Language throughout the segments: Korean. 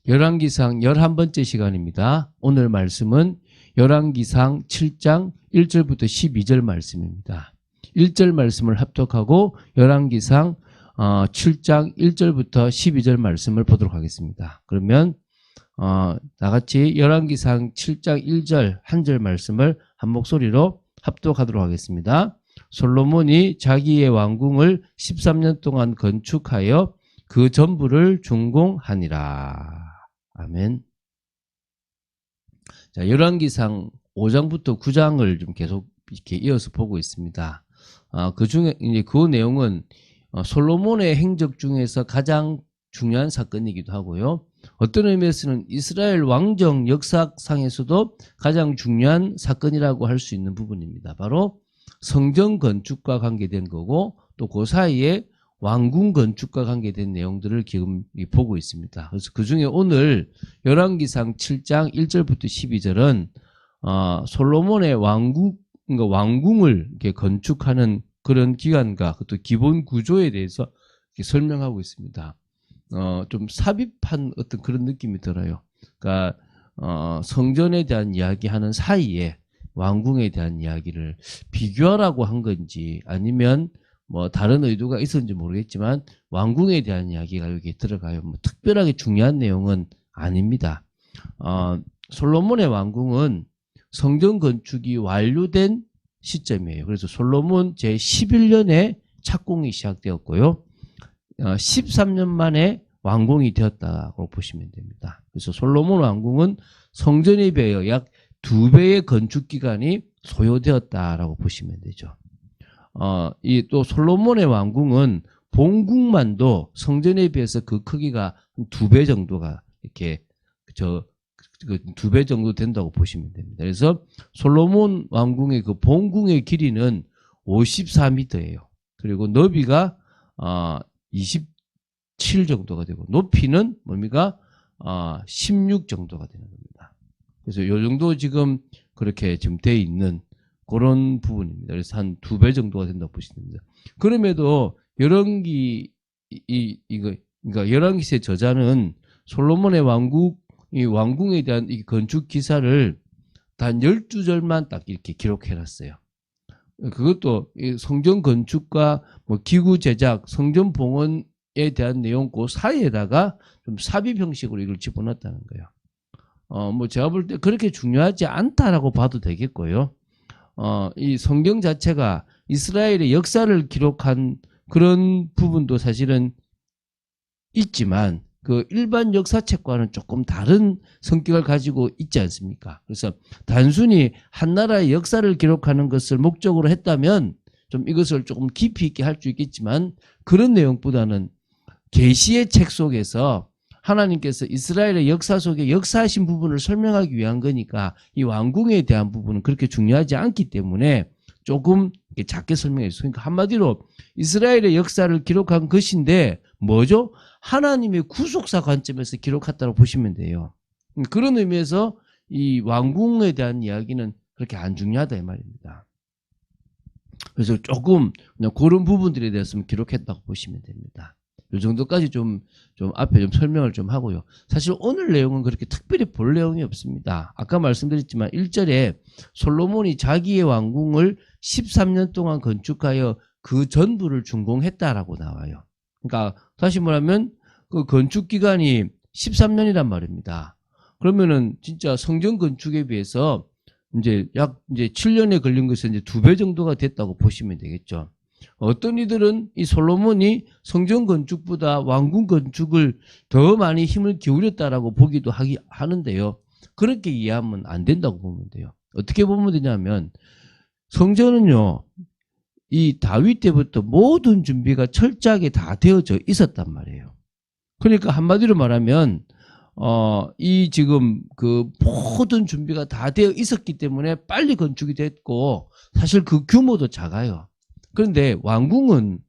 열왕기상 11번째 시간입니다. 오늘 말씀은 열왕기상 7장 1절부터 12절 말씀입니다. 1절 말씀을 합독하고 열왕기상 7장 1절부터 12절 말씀을 보도록 하겠습니다. 그러면 다같이 열왕기상 7장 1절 한 절 말씀을 한 목소리로 합독하도록 하겠습니다. 솔로몬이 자기의 왕궁을 13년 동안 건축하여 그 전부를 준공하니라. 아멘. 자, 열왕기상 5장부터 9장을 좀 계속 이렇게 이어서 보고 있습니다. 그 중에 이제 그 내용은 솔로몬의 행적 중에서 가장 중요한 사건이기도 하고요. 어떤 의미에서는 이스라엘 왕정 역사상에서도 가장 중요한 사건이라고 할 수 있는 부분입니다. 바로 성전 건축과 관계된 거고, 또 그 사이에 왕궁 건축과 관계된 내용들을 지금 보고 있습니다. 그래서 그 중에 오늘 열왕기상 7장 1절부터 12절은 솔로몬의 왕궁을 이렇게 건축하는 그런 기간과 또 기본 구조에 대해서 이렇게 설명하고 있습니다. 좀 삽입한 어떤 그런 느낌이 들어요. 그러니까 성전에 대한 이야기하는 사이에 왕궁에 대한 이야기를 비교하라고 한 건지 아니면 뭐 다른 의도가 있었는지 모르겠지만 왕궁에 대한 이야기가 여기에 들어가요. 뭐 특별하게 중요한 내용은 아닙니다. 솔로몬의 왕궁은 성전 건축이 완료된 시점이에요. 그래서 솔로몬 제11년에 착공이 시작되었고요. 13년 만에 완공이 되었다고 보시면 됩니다. 그래서 솔로몬 왕궁은 성전에 비하여 약 2배의 건축 기간이 소요되었다라고 보시면 되죠. 이 또 솔로몬의 왕궁은 본궁만도 성전에 비해서 그 크기가 2배 정도가 이렇게 2배 정도 된다고 보시면 됩니다. 그래서 솔로몬 왕궁의 그 본궁의 길이는 54m예요. 그리고 너비가 27 정도가 되고 높이는 뭡니까? 16 정도가 되는 겁니다. 그래서 이 정도 지금 그렇게 지금 돼 있는 그런 부분입니다. 그래서 한 2배 정도가 된다고 보시면 됩니다. 그럼에도 그러니까 열왕기서의 저자는 솔로몬의 왕궁에 대한 이 건축 기사를 단 12절만 딱 이렇게 기록해 놨어요. 그것도 성전 건축과 뭐 기구 제작, 성전 봉헌에 대한 내용 그 사이에다가 좀 삽입 형식으로 이걸 집어넣었다는 거예요. 뭐 제가 볼 때 그렇게 중요하지 않다라고 봐도 되겠고요. 이 성경 자체가 이스라엘의 역사를 기록한 그런 부분도 사실은 있지만 그 일반 역사책과는 조금 다른 성격을 가지고 있지 않습니까? 그래서 단순히 한 나라의 역사를 기록하는 것을 목적으로 했다면 좀 이것을 조금 깊이 있게 할 수 있겠지만 그런 내용보다는 계시의 책 속에서 하나님께서 이스라엘의 역사 속에 역사하신 부분을 설명하기 위한 거니까 이 왕궁에 대한 부분은 그렇게 중요하지 않기 때문에 조금 작게 설명했어요. 그러니까 한마디로 이스라엘의 역사를 기록한 것인데 뭐죠? 하나님의 구속사 관점에서 기록했다고 보시면 돼요. 그런 의미에서 이 왕궁에 대한 이야기는 그렇게 안 중요하다 이 말입니다. 그래서 조금 그냥 그런 부분들에 대해서 기록했다고 보시면 됩니다. 이 정도까지 좀 앞에 좀 설명을 좀 하고요. 사실 오늘 내용은 그렇게 특별히 볼 내용이 없습니다. 아까 말씀드렸지만 1절에 솔로몬이 자기의 왕궁을 13년 동안 건축하여 그 전부를 준공했다라고 나와요. 그러니까 다시 말하면 그 건축 기간이 13년이란 말입니다. 그러면은 진짜 성전 건축에 비해서 이제 약 7년에 걸린 것은 이제 2배 정도가 됐다고 보시면 되겠죠. 어떤 이들은 이 솔로몬이 성전 건축보다 왕궁 건축을 더 많이 힘을 기울였다라고 보기도 하는데요. 그렇게 이해하면 안 된다고 보면 돼요. 어떻게 보면 되냐면 성전은요, 이 다윗 때부터 모든 준비가 철저하게 다 되어져 있었단 말이에요. 그러니까 한마디로 말하면 이 지금 그 모든 준비가 다 되어 있었기 때문에 빨리 건축이 됐고 사실 그 규모도 작아요. 그런데 왕궁은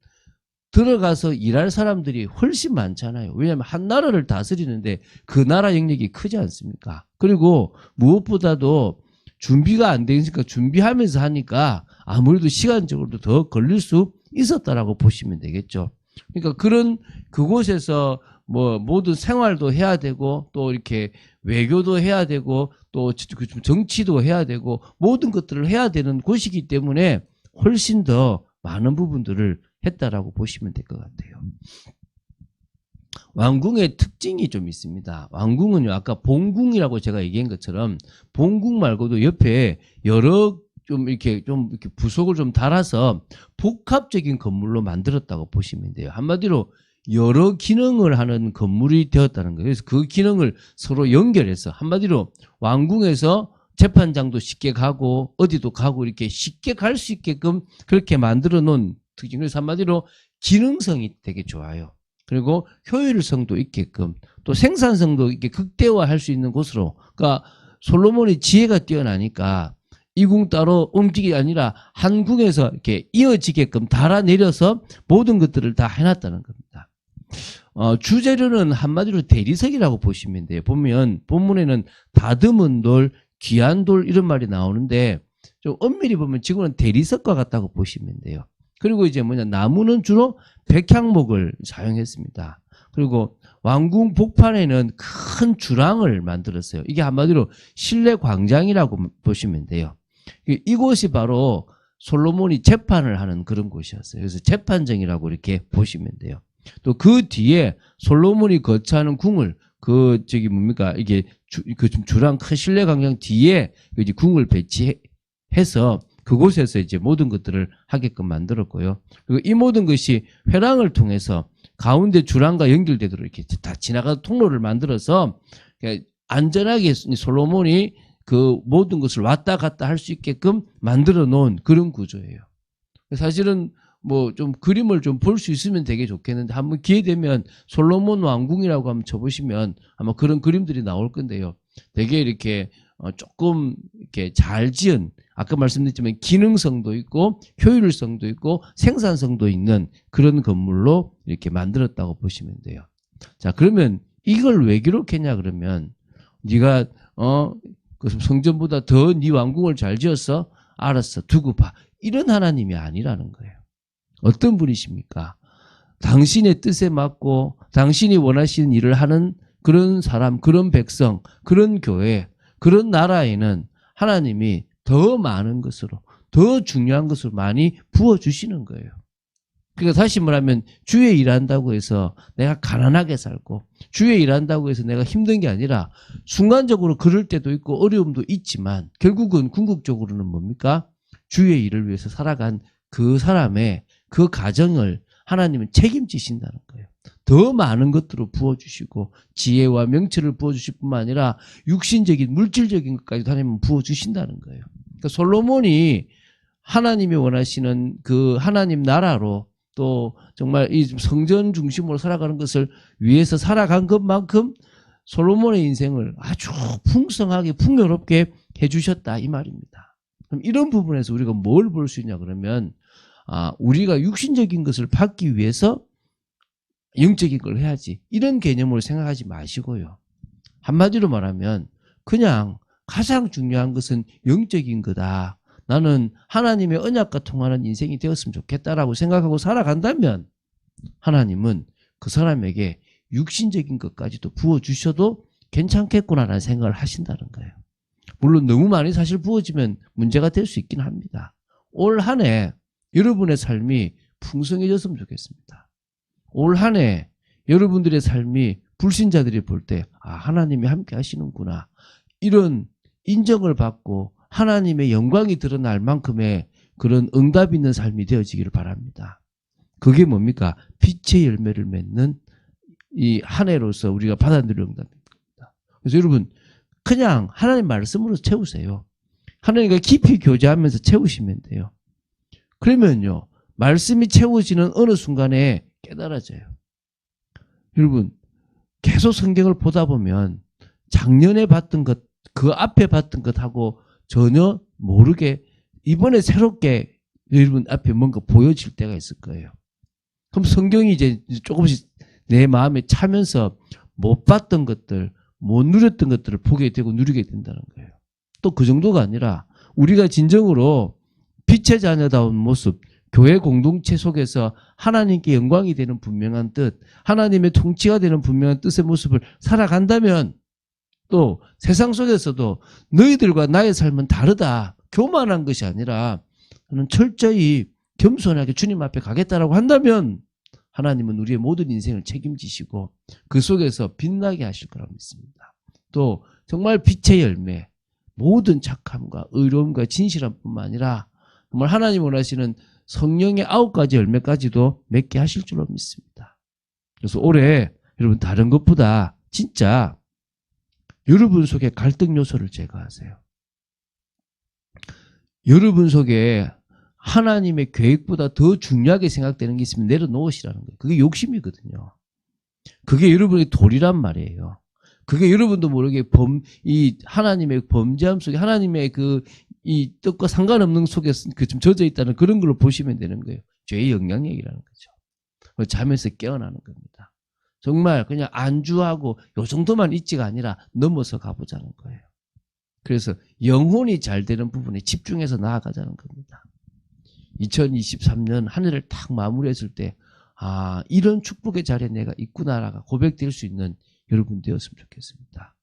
들어가서 일할 사람들이 훨씬 많잖아요. 왜냐하면 한 나라를 다스리는데 그 나라 영역이 크지 않습니까? 그리고 무엇보다도 준비가 안 되니까 준비하면서 하니까 아무래도 시간적으로도 더 걸릴 수 있었다라고 보시면 되겠죠. 그러니까 그곳에서 뭐 모든 생활도 해야 되고 또 이렇게 외교도 해야 되고 또 정치도 해야 되고 모든 것들을 해야 되는 곳이기 때문에 훨씬 더 많은 부분들을 했다라고 보시면 될 것 같아요. 왕궁의 특징이 좀 있습니다. 왕궁은요, 아까 본궁이라고 제가 얘기한 것처럼 본궁 말고도 옆에 여러 좀 이렇게 부속을 좀 달아서 복합적인 건물로 만들었다고 보시면 돼요. 한마디로 여러 기능을 하는 건물이 되었다는 거예요. 그래서 그 기능을 서로 연결해서 한마디로 왕궁에서 재판장도 쉽게 가고 어디도 가고 이렇게 쉽게 갈 수 있게끔 그렇게 만들어 놓은 특징. 그래서 한마디로 기능성이 되게 좋아요. 그리고 효율성도 있게끔 또 생산성도 이렇게 극대화할 수 있는 곳으로. 그러니까 솔로몬이 지혜가 뛰어나니까 이 궁 따로 움직이 아니라 한 궁에서 이렇게 이어지게끔 달아내려서 모든 것들을 다 해놨다는 겁니다. 주재료는 한마디로 대리석이라고 보시면 돼요. 보면 본문에는 다듬은 돌, 귀한 돌 이런 말이 나오는데 좀 엄밀히 보면 지금은 대리석과 같다고 보시면 돼요. 그리고 이제 나무는 주로 백향목을 사용했습니다. 그리고 왕궁 복판에는 큰 주랑을 만들었어요. 이게 한마디로 실내 광장이라고 보시면 돼요. 이곳이 바로 솔로몬이 재판을 하는 그런 곳이었어요. 그래서 재판정이라고 이렇게 보시면 돼요. 또 그 뒤에 솔로몬이 거처하는 궁을 이게 주랑 큰 실내 광장 뒤에 이제 궁을 배치해서 그곳에서 이제 모든 것들을 하게끔 만들었고요. 그리고 이 모든 것이 회랑을 통해서 가운데 주랑과 연결되도록 이렇게 다 지나가는 통로를 만들어서 안전하게 솔로몬이 그 모든 것을 왔다 갔다 할 수 있게끔 만들어 놓은 그런 구조예요. 사실은 뭐 좀 그림을 좀 볼 수 있으면 되게 좋겠는데 한번 기회 되면 솔로몬 왕궁이라고 한번 쳐보시면 아마 그런 그림들이 나올 건데요. 되게 이렇게 조금 이렇게 잘 지은 아까 말씀드렸지만 기능성도 있고 효율성도 있고 생산성도 있는 그런 건물로 이렇게 만들었다고 보시면 돼요. 자, 그러면 이걸 왜 기록했냐 그러면 네가 그 성전보다 더 네 왕궁을 잘 지었어? 알았어, 두고 봐. 이런 하나님이 아니라는 거예요. 어떤 분이십니까? 당신의 뜻에 맞고 당신이 원하시는 일을 하는 그런 사람, 그런 백성, 그런 교회, 그런 나라에는 하나님이 더 많은 것으로, 더 중요한 것으로 많이 부어주시는 거예요. 그러니까 다시 말하면 주에 일한다고 해서 내가 가난하게 살고 주에 일한다고 해서 내가 힘든 게 아니라 순간적으로 그럴 때도 있고 어려움도 있지만 결국은 궁극적으로는 뭡니까? 주의 일을 위해서 살아간 그 사람의 그 가정을 하나님은 책임지신다는 거예요. 더 많은 것들을 부어주시고 지혜와 명철을 부어주실 뿐만 아니라 육신적인 물질적인 것까지도 하나님은 부어주신다는 거예요. 그러니까 솔로몬이 하나님이 원하시는 그 하나님 나라로 또 정말 이 성전 중심으로 살아가는 것을 위해서 살아간 것만큼 솔로몬의 인생을 아주 풍성하게 풍요롭게 해주셨다 이 말입니다. 그럼 이런 부분에서 우리가 뭘 볼 수 있냐 그러면 우리가 육신적인 것을 받기 위해서 영적인 걸 해야지 이런 개념으로 생각하지 마시고요. 한마디로 말하면 그냥 가장 중요한 것은 영적인 거다. 나는 하나님의 언약과 통하는 인생이 되었으면 좋겠다라고 생각하고 살아간다면 하나님은 그 사람에게 육신적인 것까지도 부어주셔도 괜찮겠구나라는 생각을 하신다는 거예요. 물론 너무 많이 사실 부어지면 문제가 될 수 있긴 합니다. 올 한 해 여러분의 삶이 풍성해졌으면 좋겠습니다. 올 한 해 여러분들의 삶이 불신자들이 볼 때 하나님이 함께 하시는구나 이런 인정을 받고 하나님의 영광이 드러날 만큼의 그런 응답 있는 삶이 되어지기를 바랍니다. 그게 뭡니까? 빛의 열매를 맺는 이 한 해로서 우리가 받아들일 응답입니다. 그래서 여러분 그냥 하나님 말씀으로 채우세요. 하나님과 깊이 교제하면서 채우시면 돼요. 그러면요 말씀이 채워지는 어느 순간에 깨달아져요. 여러분 계속 성경을 보다 보면 작년에 봤던 것, 그 앞에 봤던 것하고 전혀 모르게 이번에 새롭게 여러분 앞에 뭔가 보여질 때가 있을 거예요. 그럼 성경이 이제 조금씩 내 마음에 차면서 못 봤던 것들, 못 누렸던 것들을 보게 되고 누리게 된다는 거예요. 또 그 정도가 아니라 우리가 진정으로 빛의 자녀다운 모습, 교회 공동체 속에서 하나님께 영광이 되는 분명한 뜻, 하나님의 통치가 되는 분명한 뜻의 모습을 살아간다면 또 세상 속에서도 너희들과 나의 삶은 다르다. 교만한 것이 아니라 저는 철저히 겸손하게 주님 앞에 가겠다라고 한다면 하나님은 우리의 모든 인생을 책임지시고 그 속에서 빛나게 하실 거라고 믿습니다. 또 정말 빛의 열매, 모든 착함과 의로움과 진실함 뿐만 아니라 정말 하나님 원하시는 성령의 9가지 열매까지도 맺게 하실 줄로 믿습니다. 그래서 올해 여러분 다른 것보다 진짜 여러분 속에 갈등 요소를 제거하세요. 여러분 속에 하나님의 계획보다 더 중요하게 생각되는 게 있으면 내려놓으시라는 거예요. 그게 욕심이거든요. 그게 여러분의 돌이란 말이에요. 그게 여러분도 모르게 이 하나님의 범죄함 속에 하나님의 이 뜻과 상관없는 속에 좀 젖어 있다는 그런 걸로 보시면 되는 거예요. 죄의 영향력이라는 거죠. 잠에서 깨어나는 겁니다. 정말 그냥 안주하고 요 정도만 있지가 아니라 넘어서 가보자는 거예요. 그래서 영혼이 잘 되는 부분에 집중해서 나아가자는 겁니다. 2023년 한 해를 딱 마무리했을 때 이런 축복의 자리에 내가 있구나라가 고백될 수 있는 여러분 되었으면 좋겠습니다.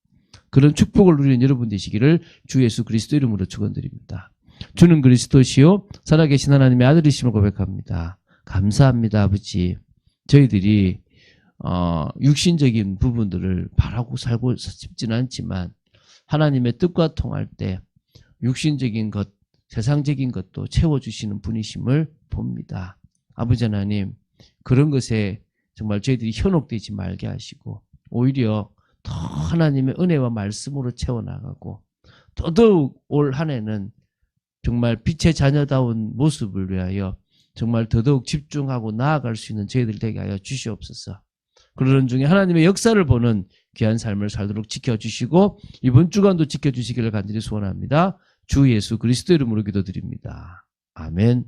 그런 축복을 누리는 여러분 되시기를 주 예수 그리스도 이름으로 축원드립니다. 주는 그리스도시요 살아계신 하나님의 아들이심을 고백합니다. 감사합니다, 아버지. 저희들이 육신적인 부분들을 바라고 살고 싶지는 않지만 하나님의 뜻과 통할 때 육신적인 것, 세상적인 것도 채워주시는 분이심을 봅니다. 아버지 하나님, 그런 것에 정말 저희들이 현혹되지 말게 하시고 오히려 더 하나님의 은혜와 말씀으로 채워나가고 더더욱 올 한 해는 정말 빛의 자녀다운 모습을 위하여 정말 더더욱 집중하고 나아갈 수 있는 저희들 되게 하여 주시옵소서. 그러는 중에 하나님의 역사를 보는 귀한 삶을 살도록 지켜주시고 이번 주간도 지켜주시기를 간절히 소원합니다. 주 예수 그리스도 이름으로 기도드립니다. 아멘.